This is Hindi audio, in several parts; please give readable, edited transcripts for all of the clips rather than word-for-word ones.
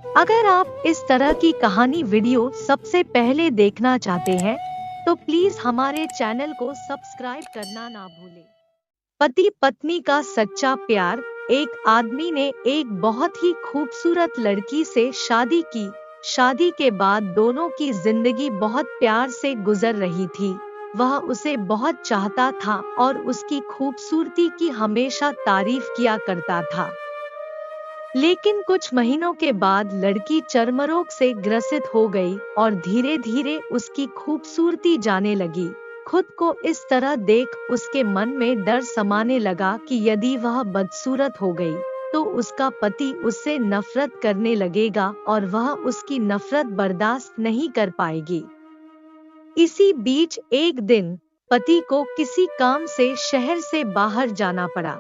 अगर आप इस तरह की कहानी वीडियो सबसे पहले देखना चाहते हैं तो प्लीज हमारे चैनल को सब्सक्राइब करना ना भूलें। पति पत्नी का सच्चा प्यार। एक आदमी ने एक बहुत ही खूबसूरत लड़की से शादी की। शादी के बाद दोनों की जिंदगी बहुत प्यार से गुजर रही थी। वह उसे बहुत चाहता था और उसकी खूबसूरती की हमेशा तारीफ किया करता था। लेकिन कुछ महीनों के बाद लड़की चर्मरोग से ग्रसित हो गई और धीरे धीरे उसकी खूबसूरती जाने लगी। खुद को इस तरह देख उसके मन में डर समाने लगा कि यदि वह बदसूरत हो गई तो उसका पति उससे नफरत करने लगेगा और वह उसकी नफरत बर्दाश्त नहीं कर पाएगी। इसी बीच एक दिन पति को किसी काम से शहर से बाहर जाना पड़ा।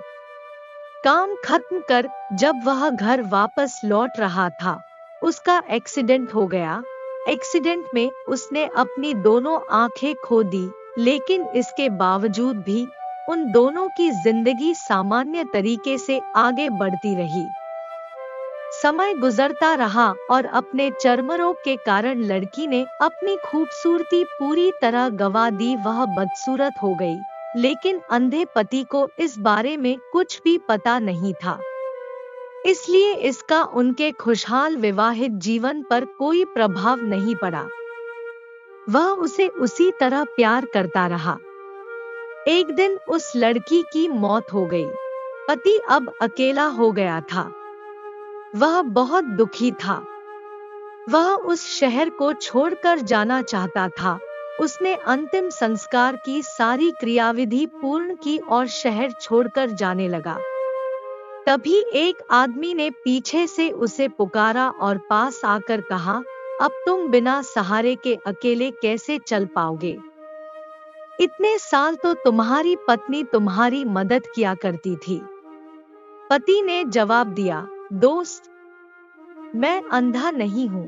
काम खत्म कर जब वह घर वापस लौट रहा था, उसका एक्सीडेंट हो गया। एक्सीडेंट में उसने अपनी दोनों आंखें खो दी, लेकिन इसके बावजूद भी उन दोनों की जिंदगी सामान्य तरीके से आगे बढ़ती रही। समय गुजरता रहा और अपने चर्मरोग के कारण लड़की ने अपनी खूबसूरती पूरी तरह गंवा दी। वह बदसूरत हो गई, लेकिन अंधे पति को इस बारे में कुछ भी पता नहीं था। इसलिए इसका उनके खुशहाल विवाहित जीवन पर कोई प्रभाव नहीं पड़ा। वह उसे उसी तरह प्यार करता रहा। एक दिन उस लड़की की मौत हो गई। पति अब अकेला हो गया था। वह बहुत दुखी था। वह उस शहर को छोड़कर जाना चाहता था। उसने अंतिम संस्कार की सारी क्रियाविधि पूर्ण की और शहर छोड़कर जाने लगा। तभी एक आदमी ने पीछे से उसे पुकारा और पास आकर कहा, अब तुम बिना सहारे के अकेले कैसे चल पाओगे? इतने साल तो तुम्हारी पत्नी तुम्हारी मदद किया करती थी। पति ने जवाब दिया, दोस्त, मैं अंधा नहीं हूँ।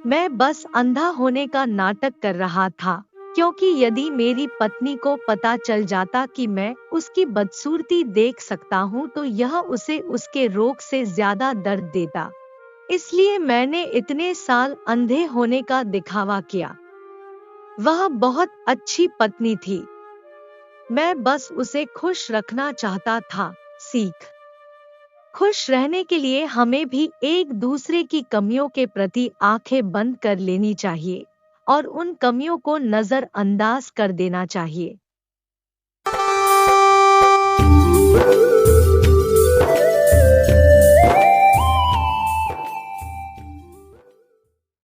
मैं बस अंधा होने का नाटक कर रहा था, क्योंकि यदि मेरी पत्नी को पता चल जाता कि मैं उसकी बदसूरती देख सकता हूँ तो यह उसे उसके रोग से ज्यादा दर्द देता। इसलिए मैंने इतने साल अंधे होने का दिखावा किया। वह बहुत अच्छी पत्नी थी। मैं बस उसे खुश रखना चाहता था। सीख। खुश रहने के लिए हमें भी एक दूसरे की कमियों के प्रति आंखें बंद कर लेनी चाहिए और उन कमियों को नजरअंदाज कर देना चाहिए।